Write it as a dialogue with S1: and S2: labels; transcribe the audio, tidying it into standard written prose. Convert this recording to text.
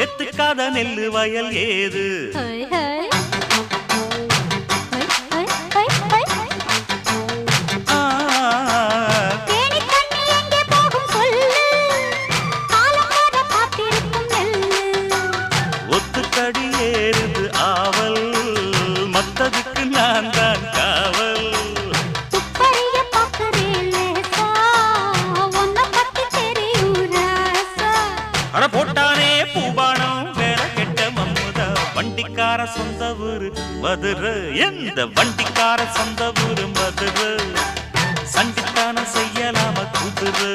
S1: எத்துக்காத நெல்லு வயல் ஏது ஒத்துக்கடி ஏறுது ஆவல் மத்ததுக்கு நான் தான் காவல் அட போட்டானே பூபானம் வேற கெட்ட மம்முதா வண்டிக்கார சொந்த ஊரு மதுரை எந்த வண்டிக்கார சொந்த ஊரு மதுரை சண்டித்தான செய்யலாம குதிரை